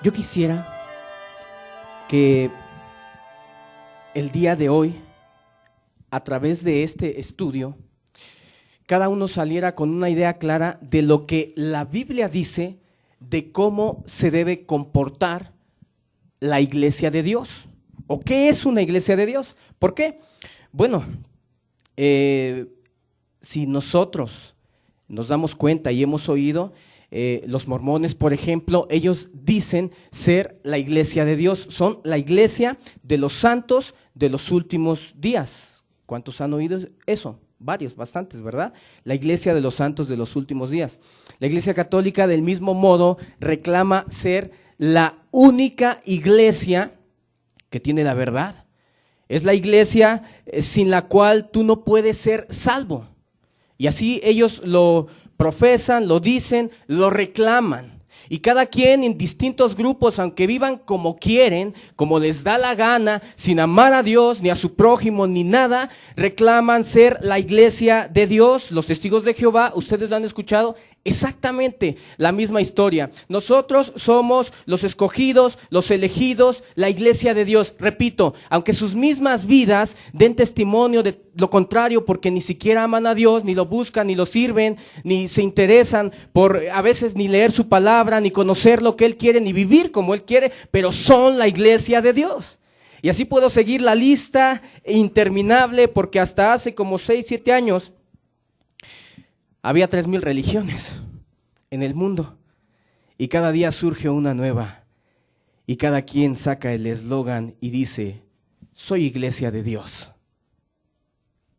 Yo quisiera que el día de hoy, a través de este estudio, cada uno saliera con una idea clara de lo que la Biblia dice de cómo se debe comportar la iglesia de Dios. ¿O qué es una iglesia de Dios? ¿Por qué? Bueno, si nosotros nos damos cuenta y hemos oído, los mormones, por ejemplo, ellos dicen ser la iglesia de Dios, son la iglesia de los santos de los últimos días. ¿Cuántos han oído eso? Varios, bastantes, ¿verdad? La iglesia de los santos de los últimos días. La Iglesia Católica, del mismo modo, reclama ser la única iglesia que tiene la verdad. Es la iglesia sin la cual tú no puedes ser salvo. Y así ellos lo profesan, lo dicen, lo reclaman. Y cada quien en distintos grupos, aunque vivan como quieren, como les da la gana, sin amar a Dios, ni a su prójimo, ni nada, reclaman ser la iglesia de Dios. Los testigos de Jehová, ustedes lo han escuchado, exactamente la misma historia. Nosotros somos los escogidos, los elegidos, la iglesia de Dios. Repito, aunque sus mismas vidas den testimonio de lo contrario, porque ni siquiera aman a Dios, ni lo buscan, ni lo sirven, ni se interesan por a veces ni leer su palabra, ni conocer lo que Él quiere, ni vivir como Él quiere, pero son la iglesia de Dios. Y así puedo seguir la lista interminable, porque hasta hace como 6, 7 años había 3,000 religiones en el mundo y cada día surge una nueva y cada quien saca el eslogan y dice: soy iglesia de Dios.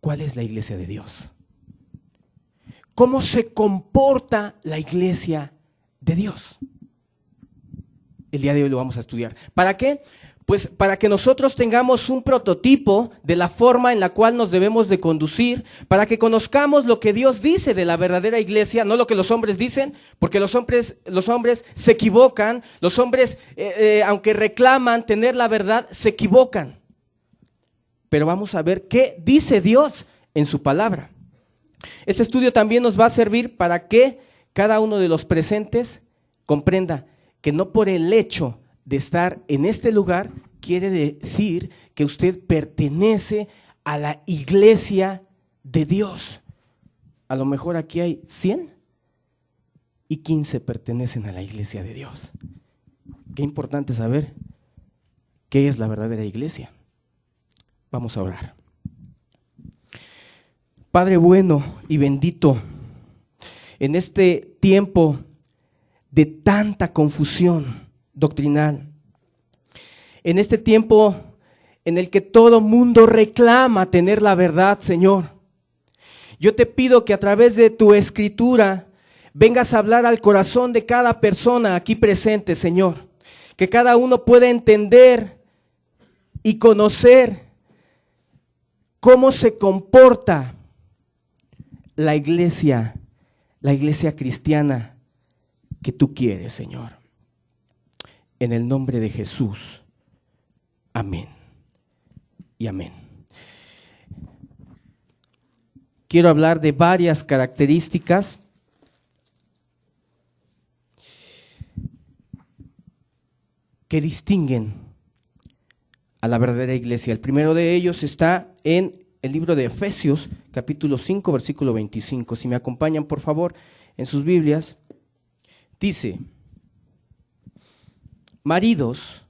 ¿Cuál es la iglesia de Dios? ¿Cómo se comporta la iglesia de Dios? El día de hoy lo vamos a estudiar. ¿Para qué? Pues para que nosotros tengamos un prototipo de la forma en la cual nos debemos de conducir, para que conozcamos lo que Dios dice de la verdadera iglesia, no lo que los hombres dicen, porque los hombres se equivocan, los hombres, aunque reclaman tener la verdad, se equivocan. Pero vamos a ver qué dice Dios en su palabra. Este estudio también nos va a servir para que cada uno de los presentes comprenda que no por el hecho de estar en este lugar quiere decir que usted pertenece a la iglesia de Dios. A lo mejor aquí hay 100 y 15 pertenecen a la iglesia de Dios. Qué importante saber qué es la verdadera iglesia. Vamos a orar. Padre bueno y bendito, en este tiempo de tanta confusión doctrinal, en este tiempo en el que todo mundo reclama tener la verdad, Señor, yo te pido que a través de tu escritura vengas a hablar al corazón de cada persona aquí presente, Señor, que cada uno pueda entender y conocer cómo se comporta la iglesia cristiana que tú quieres, Señor. En el nombre de Jesús. Amén. Y amén. Quiero hablar de varias características que distinguen a la verdadera iglesia. El primero de ellos está en el libro de Efesios, capítulo 5, versículo 25. Si me acompañan, por favor, en sus Biblias, dice: maridos,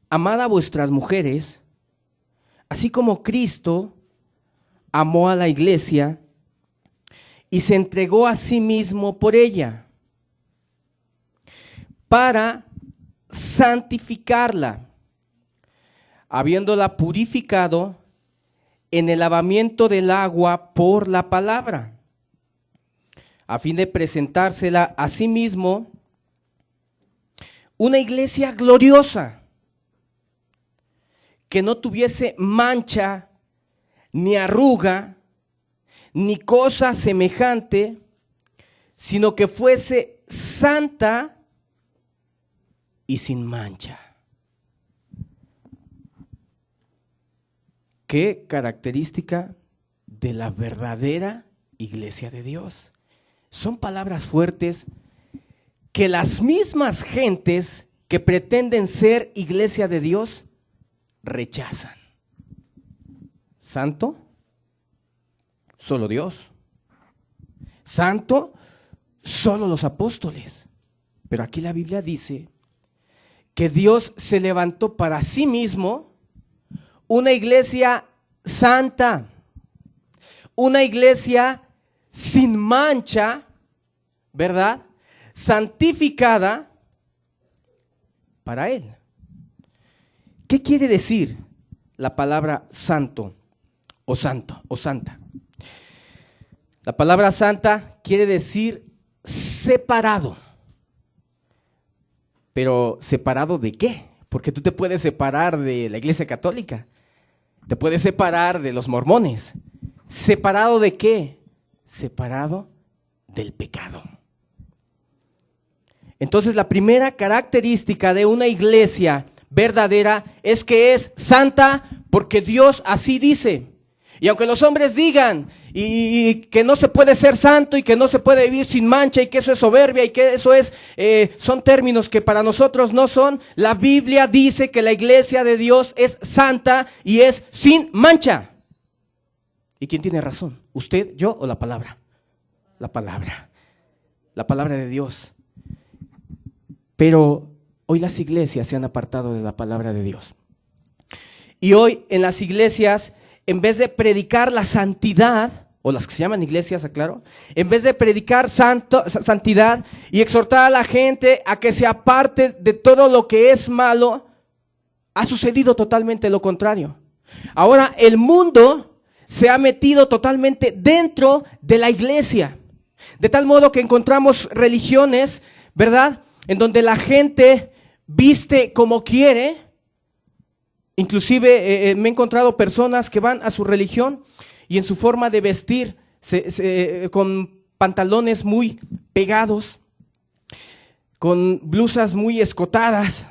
amad a vuestras mujeres, así como Cristo amó a la iglesia y se entregó a sí mismo por ella, para santificarla, habiéndola purificado en el lavamiento del agua por la palabra, a fin de presentársela a sí mismo una iglesia gloriosa, que no tuviese mancha, ni arruga, ni cosa semejante, sino que fuese santa y sin mancha. ¿Qué característica de la verdadera iglesia de Dios? Son palabras fuertes que las mismas gentes que pretenden ser iglesia de Dios rechazan. Santo, solo Dios. Santo, solo los apóstoles. Pero aquí la Biblia dice que Dios se levantó para sí mismo una iglesia santa, una iglesia sin mancha, ¿verdad? Santificada para Él. ¿Qué quiere decir la palabra santo o santo o santa? La palabra santa quiere decir separado. Pero ¿separado de qué? Porque tú te puedes separar de la Iglesia Católica, te puedes separar de los mormones. ¿Separado de qué? Separado del pecado. Entonces la primera característica de una iglesia verdadera es que es santa porque Dios así dice. Y aunque los hombres digan y que no se puede ser santo y que no se puede vivir sin mancha y que eso es soberbia y que eso es, son términos que para nosotros no son, la Biblia dice que la iglesia de Dios es santa y es sin mancha. ¿Y quién tiene razón? ¿Usted, yo o la palabra? La palabra de Dios. Pero hoy las iglesias se han apartado de la palabra de Dios. Y hoy en las iglesias, en vez de predicar la santidad, o las que se llaman iglesias, aclaro, en vez de predicar santidad y exhortar a la gente a que se aparte de todo lo que es malo, ha sucedido totalmente lo contrario. Ahora el mundo se ha metido totalmente dentro de la iglesia, de tal modo que encontramos religiones, ¿verdad?, en donde la gente viste como quiere. Inclusive me he encontrado personas que van a su religión y en su forma de vestir con pantalones muy pegados, con blusas muy escotadas,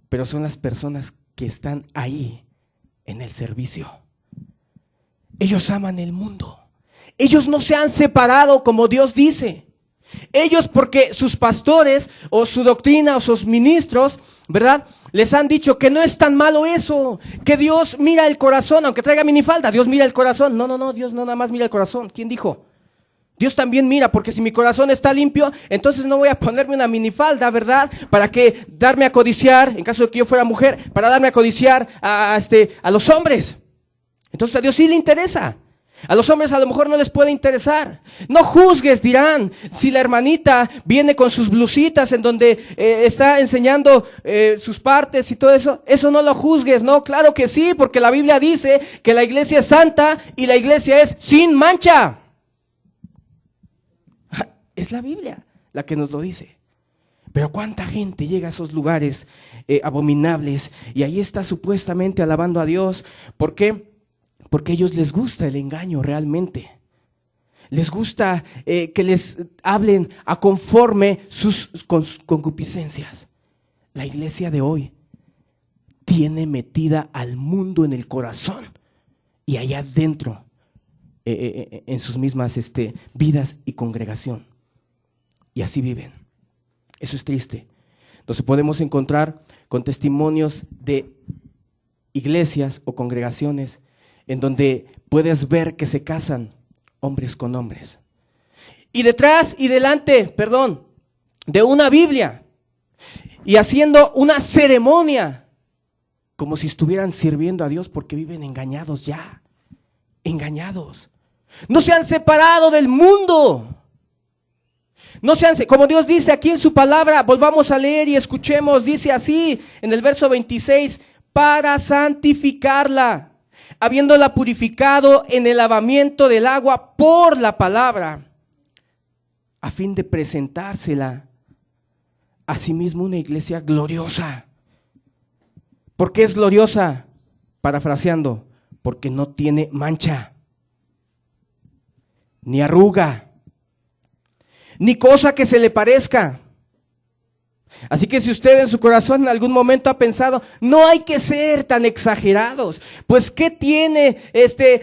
pero son las personas que están ahí en el servicio. Ellos aman el mundo. Ellos no se han separado como Dios dice. Ellos, porque sus pastores o su doctrina o sus ministros, ¿verdad?, les han dicho que no es tan malo eso, que Dios mira el corazón, aunque traiga minifalda, Dios mira el corazón. No, Dios no nada más mira el corazón. ¿Quién dijo? Dios también mira, porque si mi corazón está limpio, entonces no voy a ponerme una minifalda, ¿verdad? ¿Para qué darme a codiciar, en caso de que yo fuera mujer, para darme a codiciar a los hombres? Entonces a Dios sí le interesa. A los hombres a lo mejor no les puede interesar. No juzgues, dirán, si la hermanita viene con sus blusitas en donde está enseñando sus partes y todo eso. Eso no lo juzgues, no, claro que sí, porque la Biblia dice que la iglesia es santa y la iglesia es sin mancha. Es la Biblia la que nos lo dice. Pero cuánta gente llega a esos lugares abominables y ahí está supuestamente alabando a Dios. ¿Por qué? Porque a ellos les gusta el engaño realmente. Les gusta que les hablen a conforme sus concupiscencias. La iglesia de hoy tiene metida al mundo en el corazón y allá adentro en sus mismas vidas y congregación. Y así viven. Eso es triste. Entonces podemos encontrar con testimonios de iglesias o congregaciones en donde puedes ver que se casan hombres con hombres. Y detrás y delante, de una Biblia y haciendo una ceremonia, como si estuvieran sirviendo a Dios porque viven engañados ya, engañados. No se han separado del mundo. No sean, como Dios dice aquí en su palabra, volvamos a leer y escuchemos, dice así en el verso 26, para santificarla, habiéndola purificado en el lavamiento del agua por la palabra, a fin de presentársela a sí mismo una iglesia gloriosa. ¿Por qué es gloriosa? Parafraseando, porque no tiene mancha, ni arruga, ni cosa que se le parezca, Así que si usted en su corazón en algún momento ha pensado, no hay que ser tan exagerados, pues ¿qué tiene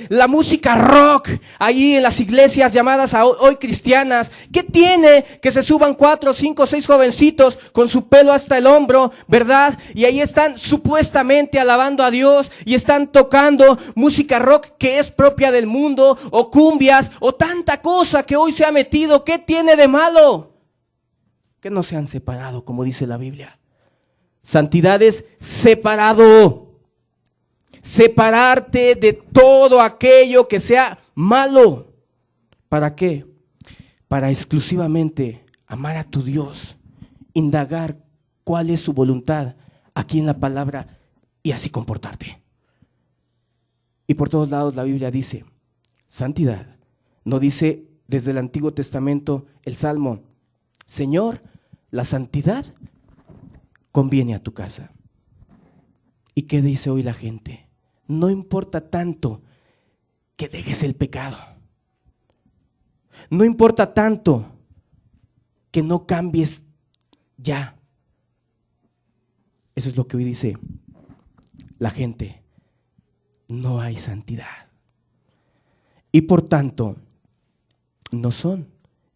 la música rock ahí en las iglesias llamadas hoy cristianas? ¿Qué tiene que se suban 4, 5, 6 jovencitos con su pelo hasta el hombro, verdad? Y ahí están supuestamente alabando a Dios y están tocando música rock que es propia del mundo, o cumbias, o tanta cosa que hoy se ha metido. ¿Qué tiene de malo? Que no se han separado, como dice la Biblia. Santidad es separado. Separarte de todo aquello que sea malo. ¿Para qué? Para exclusivamente amar a tu Dios, indagar cuál es su voluntad aquí en la palabra y así comportarte. Y por todos lados la Biblia dice santidad. No dice desde el Antiguo Testamento el Salmo, Señor, la santidad conviene a tu casa. ¿Y qué dice hoy la gente? No importa tanto que dejes el pecado. No importa tanto que no cambies ya. Eso es lo que hoy dice la gente. No hay santidad. Y por tanto, no son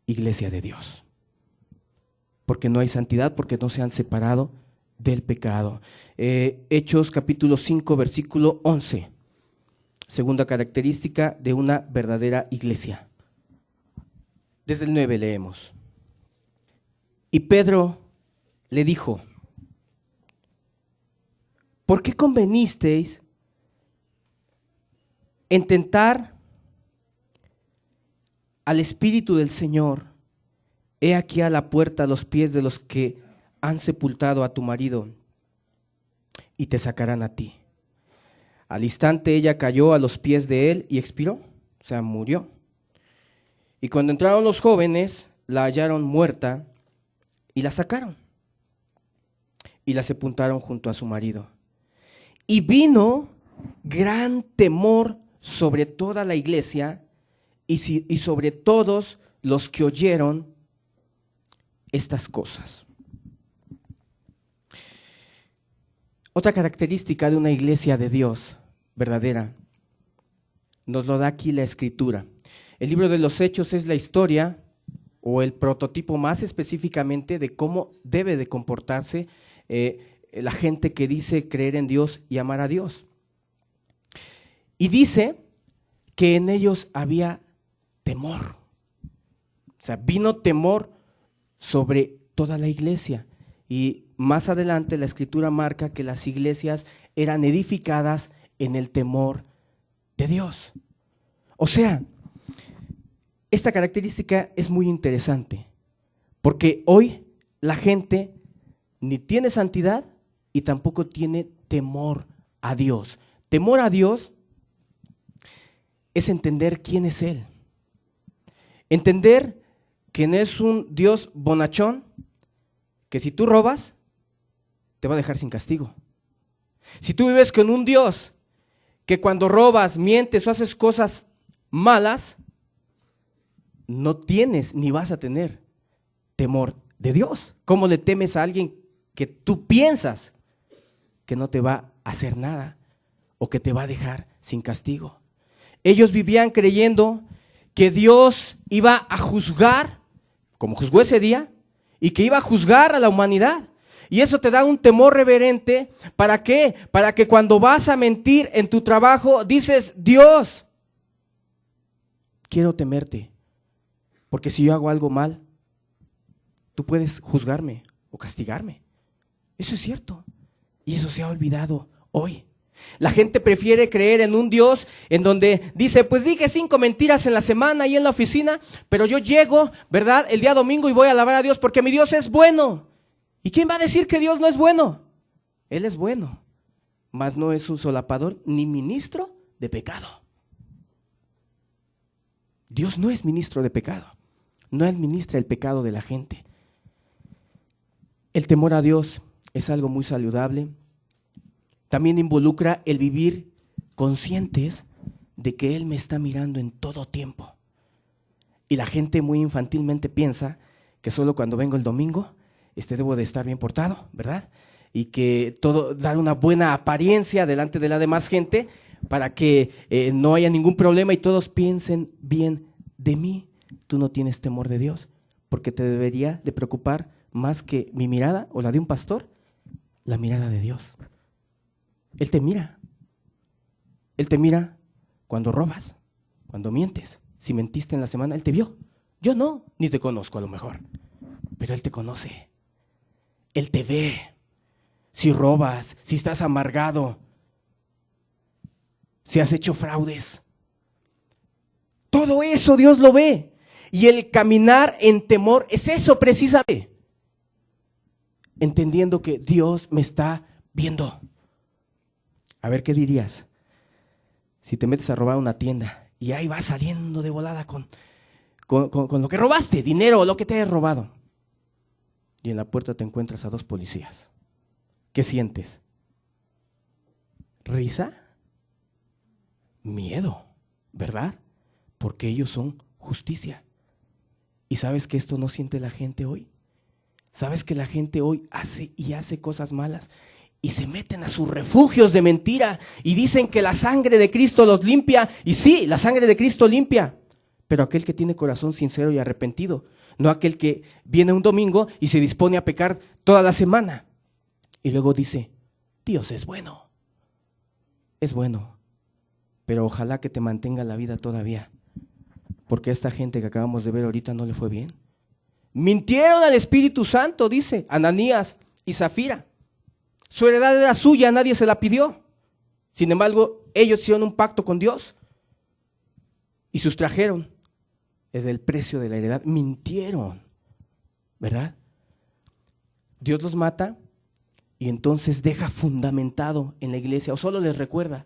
iglesia de Dios. Porque no hay santidad, porque no se han separado del pecado. Hechos capítulo 5, versículo 11. Segunda característica de una verdadera iglesia. Desde el 9 leemos. Y Pedro le dijo, ¿por qué convenisteis en tentar al Espíritu del Señor? He aquí a la puerta los pies de los que han sepultado a tu marido y te sacarán a ti. Al instante ella cayó a los pies de él y expiró, o sea, murió. Y cuando entraron los jóvenes, la hallaron muerta y la sacaron y la sepultaron junto a su marido. Y vino gran temor sobre toda la iglesia y sobre todos los que oyeron estas cosas. Otra característica de una iglesia de Dios verdadera nos lo da aquí la Escritura. El libro de los Hechos es la historia o el prototipo más específicamente de cómo debe de comportarse la gente que dice creer en Dios y amar a Dios. Y dice que en ellos había temor. O sea, vino temor sobre toda la iglesia. Y más adelante la Escritura marca que las iglesias eran edificadas en el temor de Dios. O sea, esta característica es muy interesante, porque hoy la gente ni tiene santidad y tampoco tiene temor a Dios. Temor a Dios es entender quién es Él. Entender que no es un Dios bonachón, que si tú robas, te va a dejar sin castigo. Si tú vives con un Dios que cuando robas, mientes o haces cosas malas, no tienes ni vas a tener temor de Dios. ¿Cómo le temes a alguien que tú piensas que no te va a hacer nada o que te va a dejar sin castigo? Ellos vivían creyendo que Dios iba a juzgar, como juzgó ese día, y que iba a juzgar a la humanidad. Y eso te da un temor reverente. ¿Para qué? Para que cuando vas a mentir en tu trabajo, dices, Dios, quiero temerte, porque si yo hago algo mal, tú puedes juzgarme o castigarme. Eso es cierto. Y eso se ha olvidado hoy. La gente prefiere creer en un Dios en donde dice, pues dije 5 mentiras en la semana y en la oficina, pero yo llego, ¿verdad?, el día domingo y voy a alabar a Dios porque mi Dios es bueno. ¿Y quién va a decir que Dios no es bueno? Él es bueno, mas no es un solapador ni ministro de pecado. Dios no es ministro de pecado, no administra el pecado de la gente. El temor a Dios es algo muy saludable. También involucra el vivir conscientes de que Él me está mirando en todo tiempo. Y la gente muy infantilmente piensa que solo cuando vengo el domingo debo de estar bien portado, ¿verdad? Y que todo, dar una buena apariencia delante de la demás gente para que no haya ningún problema y todos piensen bien de mí. Tú no tienes temor de Dios, porque te debería de preocupar más que mi mirada o la de un pastor, la mirada de Dios. Él te mira. Él te mira cuando robas, cuando mientes. Si mentiste en la semana, Él te vio. Yo no, ni te conozco a lo mejor, pero Él te conoce. Él te ve. Si robas, si estás amargado, si has hecho fraudes. Todo eso Dios lo ve. Y el caminar en temor es eso precisamente. Entendiendo que Dios me está viendo. A ver, ¿qué dirías? Si te metes a robar una tienda y ahí vas saliendo de volada con lo que robaste, dinero o lo que te hayas robado. Y en la puerta te encuentras a 2 policías. ¿Qué sientes? ¿Risa? Miedo, ¿verdad? Porque ellos son justicia. ¿Y sabes que esto no siente la gente hoy? ¿Sabes que la gente hoy hace cosas malas y se meten a sus refugios de mentira y dicen que la sangre de Cristo los limpia? Y sí, la sangre de Cristo limpia, pero aquel que tiene corazón sincero y arrepentido, no aquel que viene un domingo y se dispone a pecar toda la semana. Y luego dice, Dios es bueno, pero ojalá que te mantenga la vida todavía, porque a esta gente que acabamos de ver ahorita no le fue bien. Mintieron al Espíritu Santo, dice Ananías y Zafira. Su heredad era suya, nadie se la pidió. Sin embargo, ellos hicieron un pacto con Dios y sustrajeron el precio de la heredad. Mintieron, ¿verdad? Dios los mata y entonces deja fundamentado en la iglesia, o solo les recuerda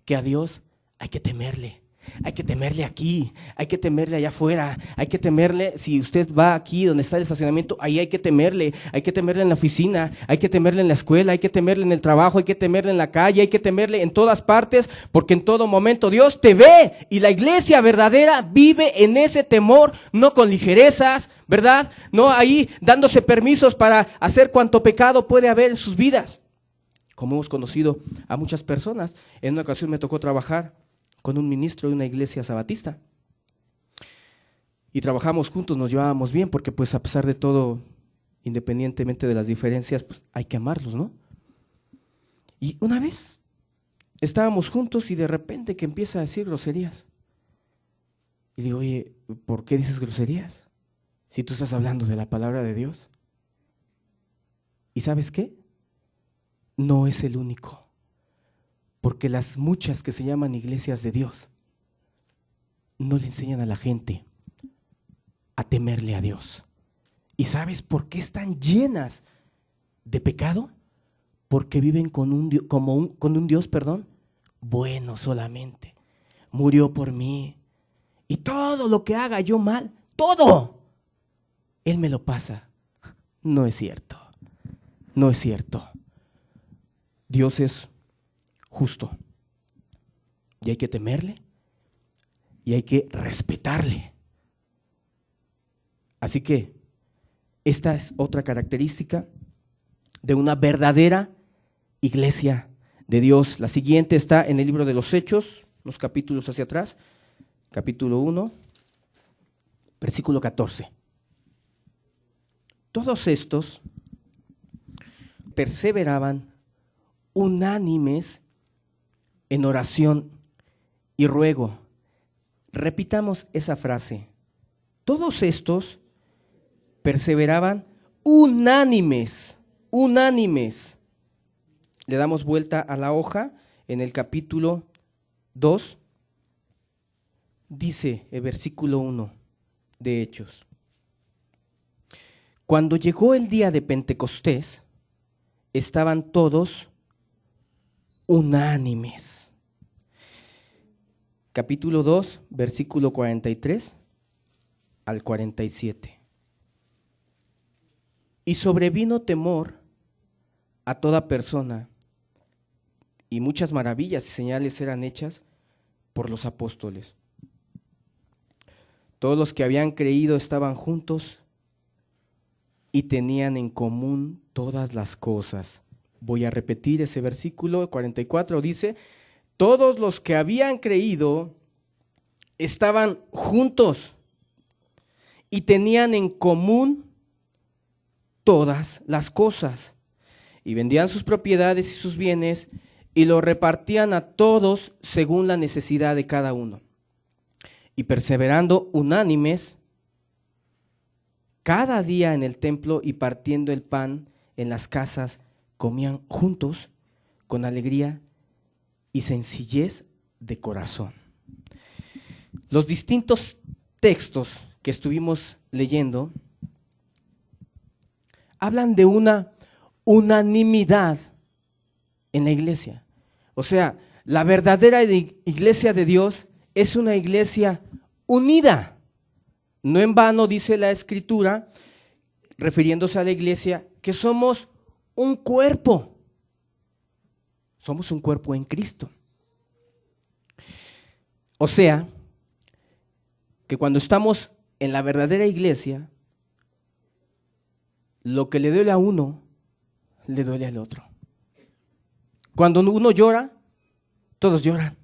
que a Dios hay que temerle. Hay que temerle aquí, hay que temerle allá afuera, hay que temerle, si usted va aquí donde está el estacionamiento, ahí hay que temerle en la oficina, hay que temerle en la escuela, hay que temerle en el trabajo, hay que temerle en la calle, hay que temerle en todas partes, porque en todo momento Dios te ve y la iglesia verdadera vive en ese temor, no con ligerezas, ¿verdad? No ahí dándose permisos para hacer cuanto pecado puede haber en sus vidas. Como hemos conocido a muchas personas, en una ocasión me tocó trabajar con un ministro de una iglesia sabatista. Y trabajamos juntos, nos llevábamos bien, porque pues a pesar de todo, independientemente de las diferencias, pues hay que amarlos, ¿no? Y una vez estábamos juntos y de repente que empieza a decir groserías. Y digo, oye, ¿por qué dices groserías? Si tú estás hablando de la palabra de Dios. ¿Y sabes qué? No es el único. Porque las muchas que se llaman iglesias de Dios no le enseñan a la gente a temerle a Dios. ¿Y sabes por qué están llenas de pecado? Porque viven con un Dios, bueno solamente. Murió por mí. Y todo lo que haga yo mal, todo, Él me lo pasa. No es cierto. No es cierto. Dios es justo. Y hay que temerle y hay que respetarle. Así que esta es otra característica de una verdadera iglesia de Dios. La siguiente está en el libro de los Hechos, unos capítulos hacia atrás, capítulo 1, versículo 14. Todos estos perseveraban unánimes en oración y ruego. Repitamos esa frase. Todos estos perseveraban unánimes. Le damos vuelta a la hoja en el capítulo 2. Dice el versículo 1 de Hechos. Cuando llegó el día de Pentecostés, estaban todos unánimes. Capítulo 2, versículo 43 al 47. Y sobrevino temor a toda persona, y muchas maravillas y señales eran hechas por los apóstoles. Todos los que habían creído estaban juntos y tenían en común todas las cosas. Voy a repetir ese versículo 44, dice, todos los que habían creído estaban juntos y tenían en común todas las cosas. Y vendían sus propiedades y sus bienes y lo repartían a todos según la necesidad de cada uno. Y perseverando unánimes cada día en el templo y partiendo el pan en las casas, comían juntos con alegría y sencillez de corazón. Los distintos textos que estuvimos leyendo hablan de una unanimidad en la iglesia. O sea, la verdadera iglesia de Dios es una iglesia unida. No en vano dice la Escritura, refiriéndose a la iglesia, que somos un cuerpo. Somos un cuerpo en Cristo. O sea, que cuando estamos en la verdadera iglesia, lo que le duele a uno, le duele al otro. Cuando uno llora, todos lloran.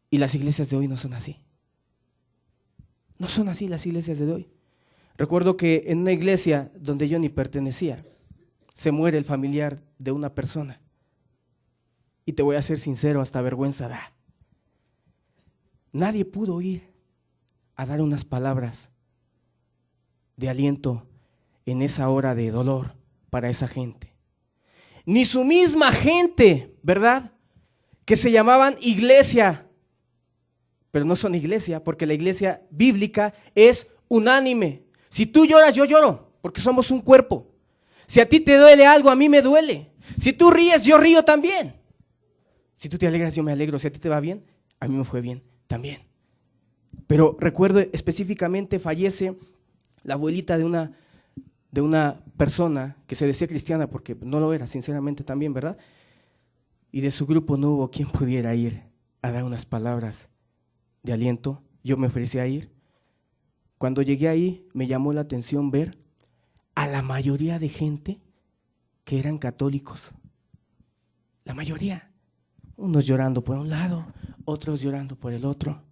Y las iglesias de hoy no son así. No son así las iglesias de hoy. Recuerdo que en una iglesia donde yo ni pertenecía, se muere el familiar de una persona. Y te voy a ser sincero, hasta vergüenza da. Nadie pudo ir a dar unas palabras de aliento en esa hora de dolor para esa gente. Ni su misma gente, ¿verdad? Que se llamaban iglesia, pero no son iglesia, porque la iglesia bíblica es unánime. Si tú lloras, yo lloro, porque somos un cuerpo. Si a ti te duele algo, a mí me duele. Si tú ríes, yo río también. Si tú te alegras, yo me alegro. Si a ti te va bien, a mí me fue bien también. Pero recuerdo específicamente, fallece la abuelita de una persona que se decía cristiana, porque no lo era, sinceramente también, ¿verdad? Y de su grupo no hubo quien pudiera ir a dar unas palabras de aliento. Yo me ofrecí a ir. Cuando llegué ahí, me llamó la atención ver a la mayoría de gente que eran católicos. La mayoría. Unos llorando por un lado, otros llorando por el otro.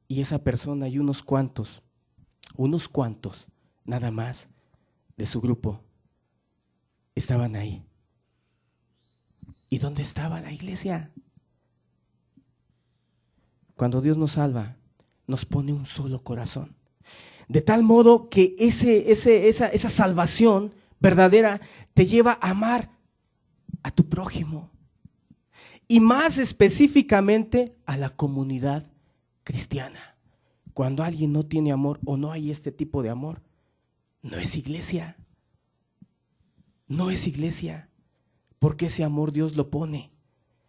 Y esa persona y unos cuantos, nada más, de su grupo, estaban ahí. ¿Y dónde estaba la iglesia? Cuando Dios nos salva, nos pone un solo corazón. De tal modo que esa salvación verdadera te lleva a amar a tu prójimo. Y más específicamente a la comunidad cristiana. Cuando alguien no tiene amor o no hay este tipo de amor, no es iglesia. No es iglesia. Porque ese amor Dios lo pone.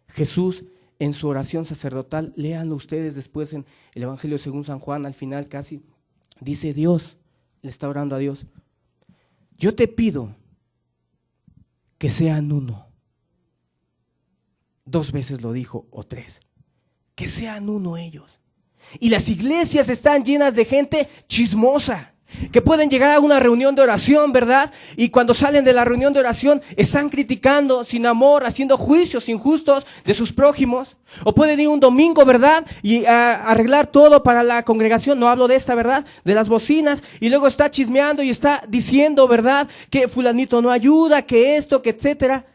Jesús en su oración sacerdotal, léanlo ustedes después en el Evangelio según San Juan, al final casi, dice Dios, le está orando a Dios, yo te pido que sean uno. 2 veces lo dijo, o 3, que sean uno ellos. Y las iglesias están llenas de gente chismosa, que pueden llegar a una reunión de oración, ¿verdad? Y cuando salen de la reunión de oración están criticando sin amor, haciendo juicios injustos de sus prójimos. O pueden ir un domingo, ¿verdad? Y arreglar todo para la congregación. No hablo de esta, ¿verdad? De las bocinas. Y luego está chismeando y está diciendo, ¿verdad? Que fulanito no ayuda, que esto, que etcétera.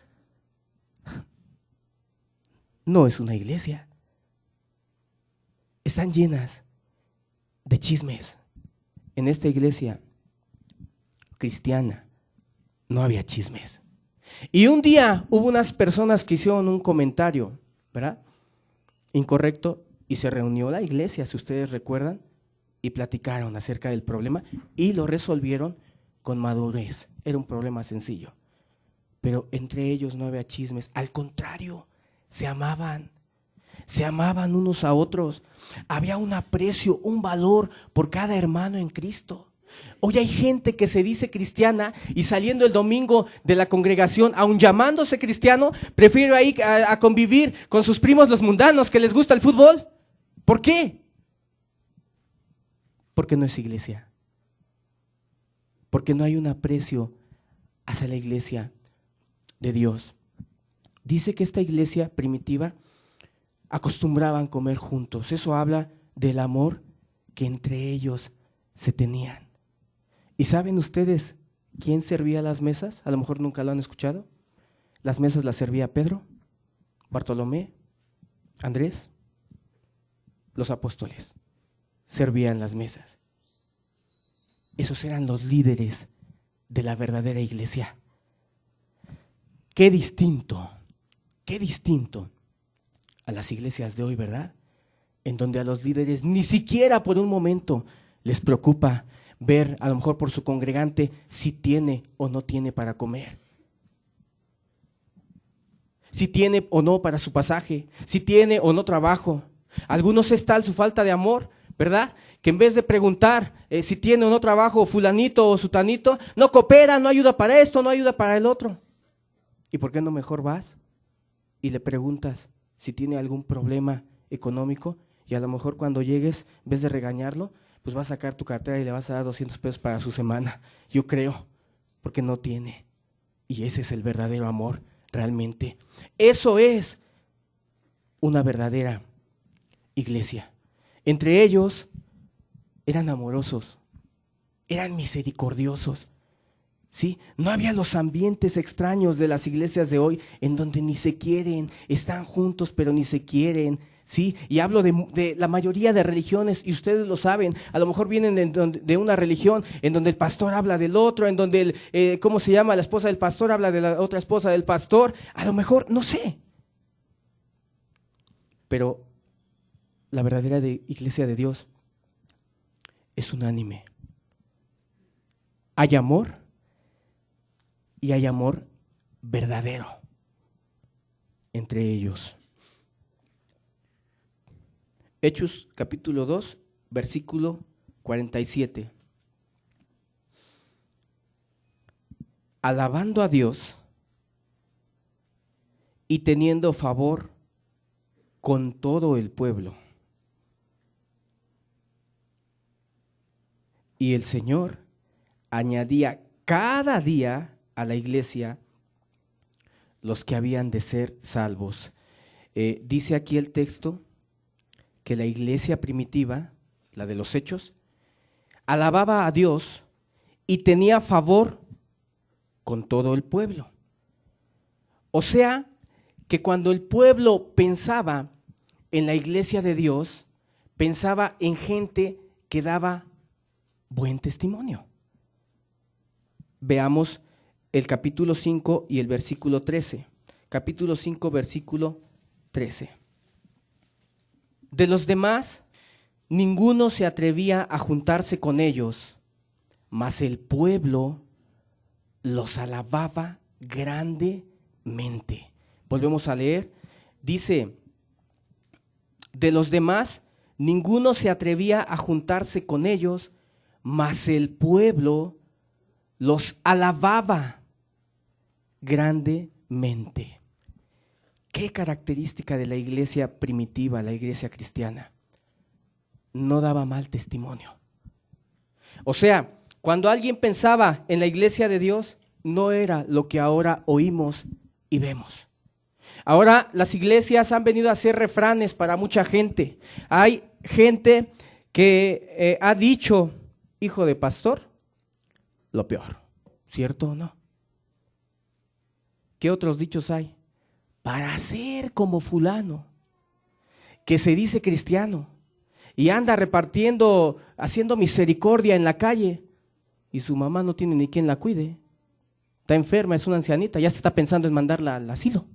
No es una iglesia. Están llenas de chismes. En esta iglesia cristiana no había chismes. Y un día hubo unas personas que hicieron un comentario, ¿verdad? Incorrecto, y se reunió la iglesia, si ustedes recuerdan, y platicaron acerca del problema y lo resolvieron con madurez. Era un problema sencillo. Pero entre ellos no había chismes, al contrario, se amaban unos a otros. Había un aprecio, un valor por cada hermano en Cristo. Hoy hay gente que se dice cristiana y saliendo el domingo de la congregación, aun llamándose cristiano, prefiere ir a convivir con sus primos los mundanos que les gusta el fútbol. ¿Por qué? Porque no es iglesia. porque no hay un aprecio hacia la iglesia de Dios. Dice que esta iglesia primitiva acostumbraban comer juntos. Eso habla del amor que entre ellos se tenían. ¿Y saben ustedes quién servía las mesas? A lo mejor nunca lo han escuchado. Las mesas las servía Pedro, Bartolomé, Andrés, los apóstoles. Servían las mesas. Esos eran los líderes de la verdadera iglesia. Qué distinto a las iglesias de hoy, ¿verdad? En donde a los líderes ni siquiera por un momento les preocupa ver a lo mejor por su congregante si tiene o no tiene para comer, si tiene o no para su pasaje, si tiene o no trabajo. Algunos es tal su falta de amor, ¿verdad? Que en vez de preguntar si tiene o no trabajo fulanito o sutanito, no coopera, no ayuda para esto, no ayuda para el otro. ¿Y por qué no mejor vas y le preguntas si tiene algún problema económico? Y a lo mejor cuando llegues, en vez de regañarlo, pues vas a sacar tu cartera y le vas a dar 200 pesos para su semana. Yo creo, porque no tiene. Y ese es el verdadero amor, realmente. Eso es una verdadera iglesia. Entre ellos eran amorosos, eran misericordiosos, ¿sí? No había los ambientes extraños de las iglesias de hoy en donde ni se quieren, están juntos pero ni se quieren, ¿sí? Y hablo de la mayoría de religiones, y ustedes lo saben, a lo mejor vienen de una religión en donde el pastor habla del otro, en donde, ¿cómo se llama? La esposa del pastor habla de la otra esposa del pastor, a lo mejor, no sé. Pero la verdadera iglesia de Dios es unánime. Hay amor y hay amor verdadero entre ellos. Hechos capítulo 2, versículo 47. Alabando a Dios y teniendo favor con todo el pueblo. Y el Señor añadía cada día a la iglesia los que habían de ser salvos. Dice aquí el texto que la iglesia primitiva, la de los Hechos, alababa a Dios y tenía favor con todo el pueblo. O sea, que cuando el pueblo pensaba en la iglesia de Dios, pensaba en gente que daba buen testimonio. Veamos el capítulo 5 y el versículo 13. Capítulo 5, versículo 13. De los demás, ninguno se atrevía a juntarse con ellos, mas el pueblo los alababa grandemente. Volvemos a leer. Dice, de los demás, ninguno se atrevía a juntarse con ellos, mas el pueblo los alababa grandemente. ¿Qué característica de la iglesia primitiva, la iglesia cristiana? No daba mal testimonio. O sea, cuando alguien pensaba en la iglesia de Dios, no era lo que ahora oímos y vemos. Ahora las iglesias han venido a ser refranes para mucha gente. Hay gente que ha dicho, hijo de pastor, lo peor, ¿cierto o no? ¿Qué otros dichos hay? Para ser como fulano, que se dice cristiano y anda repartiendo, haciendo misericordia en la calle, y su mamá no tiene ni quien la cuide, está enferma, es una ancianita, ya se está pensando en mandarla al asilo.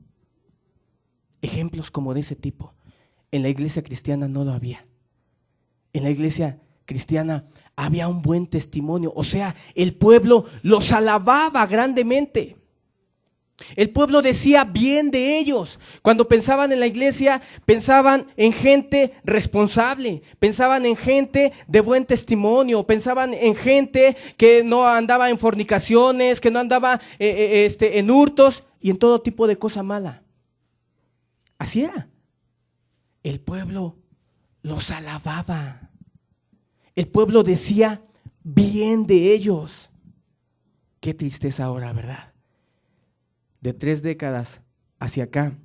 Ejemplos como de ese tipo. En la iglesia cristiana no lo había. En la iglesia cristiana había un buen testimonio, o sea, el pueblo los alababa grandemente. El pueblo decía bien de ellos. Cuando pensaban en la iglesia, pensaban en gente responsable, pensaban en gente de buen testimonio, pensaban en gente que no andaba en fornicaciones, que no andaba en hurtos y en todo tipo de cosa mala. Así era. El pueblo los alababa. El pueblo decía bien de ellos. Qué tristeza ahora, ¿verdad? De 3 décadas hacia acá,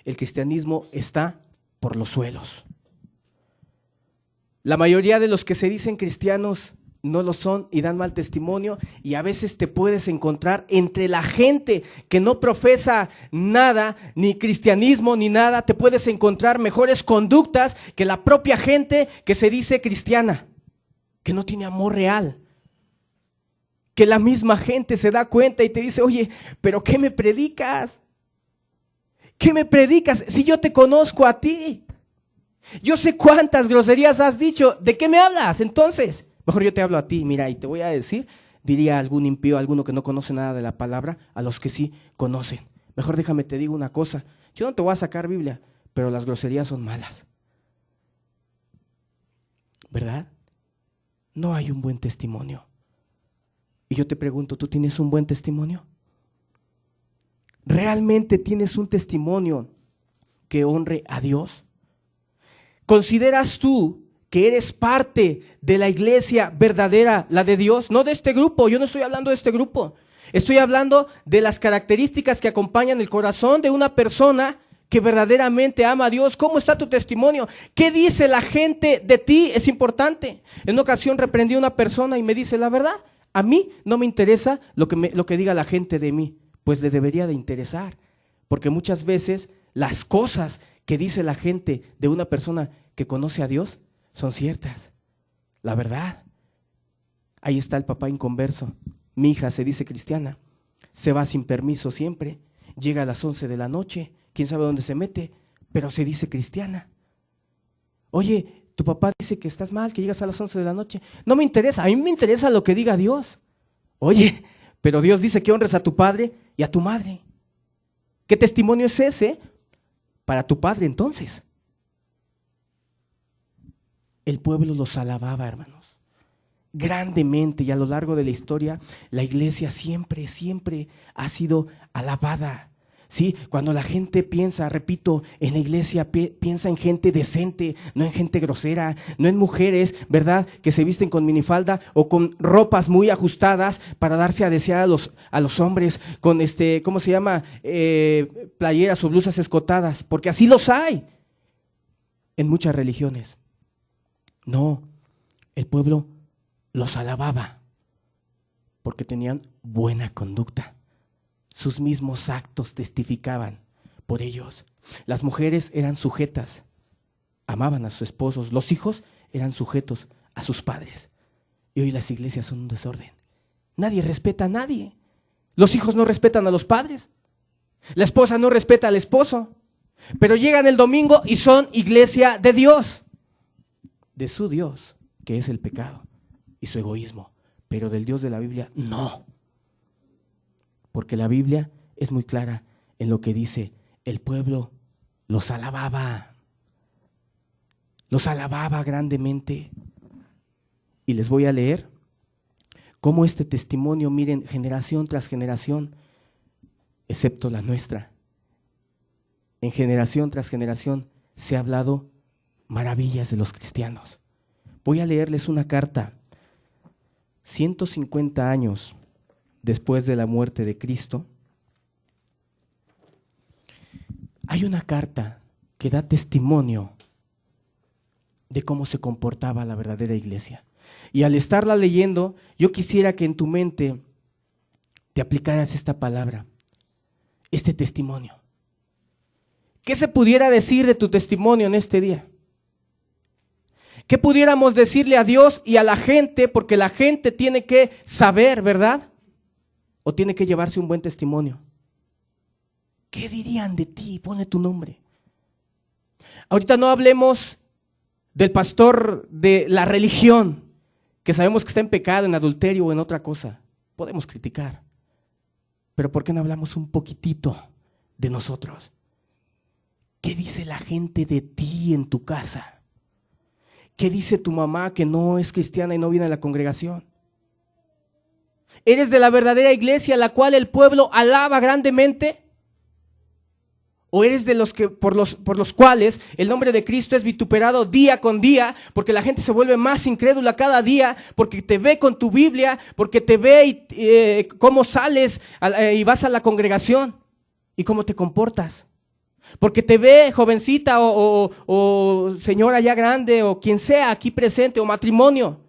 el cristianismo está por los suelos. La mayoría de los que se dicen cristianos no lo son y dan mal testimonio, y a veces te puedes encontrar entre la gente que no profesa nada, ni cristianismo ni nada, te puedes encontrar mejores conductas que la propia gente que se dice cristiana, que no tiene amor real. Que la misma gente se da cuenta y te dice, oye, pero ¿qué me predicas? ¿Qué me predicas si yo te conozco a ti? Yo sé cuántas groserías has dicho. ¿De qué me hablas entonces? Mejor yo te hablo a ti, mira, y te voy a decir, diría algún impío, alguno que no conoce nada de la palabra, a los que sí conocen. Mejor déjame te digo una cosa, yo no te voy a sacar Biblia, pero las groserías son malas. ¿Verdad? No hay un buen testimonio. Y yo te pregunto, ¿tú tienes un buen testimonio? ¿Realmente tienes un testimonio que honre a Dios? ¿Consideras tú que eres parte de la iglesia verdadera, la de Dios? No de este grupo, yo no estoy hablando de este grupo. Estoy hablando de las características que acompañan el corazón de una persona que verdaderamente ama a Dios. ¿Cómo está tu testimonio? ¿Qué dice la gente de ti? Es importante. En una ocasión reprendí a una persona y me dice, la verdad, a mí no me interesa lo que diga la gente de mí. Pues le debería de interesar, porque muchas veces las cosas que dice la gente de una persona que conoce a Dios son ciertas. La verdad. Ahí está el papá inconverso. Mi hija se dice cristiana, se va sin permiso siempre, llega a las 11 de la noche, quién sabe dónde se mete, pero se dice cristiana. Oye, tu papá dice que estás mal, que llegas a las 11 de la noche. No me interesa, a mí me interesa lo que diga Dios. Oye, pero Dios dice que honres a tu padre y a tu madre. ¿Qué testimonio es ese para tu padre entonces? El pueblo los alababa, hermanos, grandemente, y a lo largo de la historia la iglesia siempre ha sido alabada. ¿Sí? Cuando la gente piensa, repito, en la iglesia, piensa en gente decente, no en gente grosera, no en mujeres, ¿verdad?, que se visten con minifalda o con ropas muy ajustadas para darse a desear a los hombres, con ¿cómo se llama?, playeras o blusas escotadas, porque así los hay en muchas religiones. No, el pueblo los alababa porque tenían buena conducta. Sus mismos actos testificaban por ellos. Las mujeres eran sujetas, amaban a sus esposos. Los hijos eran sujetos a sus padres. Y hoy las iglesias son un desorden. Nadie respeta a nadie. Los hijos no respetan a los padres. La esposa no respeta al esposo. Pero llegan el domingo y son iglesia de Dios. De su Dios, que es el pecado y su egoísmo. Pero del Dios de la Biblia, no. Porque la Biblia es muy clara en lo que dice, el pueblo los alababa grandemente. Y les voy a leer cómo este testimonio, miren, generación tras generación, excepto la nuestra, en generación tras generación se ha hablado maravillas de los cristianos. Voy a leerles una carta, 150 años después de la muerte de Cristo. Hay una carta que da testimonio de cómo se comportaba la verdadera iglesia. Y al estarla leyendo, yo quisiera que en tu mente te aplicaras esta palabra, este testimonio. ¿Qué se pudiera decir de tu testimonio en este día? ¿Qué pudiéramos decirle a Dios y a la gente? Porque la gente tiene que saber, ¿verdad? O tiene que llevarse un buen testimonio. ¿Qué dirían de ti? Pone tu nombre. Ahorita no hablemos del pastor de la religión, que sabemos que está en pecado, en adulterio o en otra cosa. Podemos criticar. Pero ¿por qué no hablamos un poquitito de nosotros? ¿Qué dice la gente de ti en tu casa? ¿Qué dice tu mamá que no es cristiana y no viene a la congregación? ¿Eres de la verdadera iglesia, la cual el pueblo alaba grandemente? ¿O eres de los que por los cuales el nombre de Cristo es vituperado día con día, porque la gente se vuelve más incrédula cada día, porque te ve con tu Biblia, porque te ve cómo sales y vas a la congregación y cómo te comportas? Porque te ve jovencita o señora ya grande o quien sea aquí presente o matrimonio.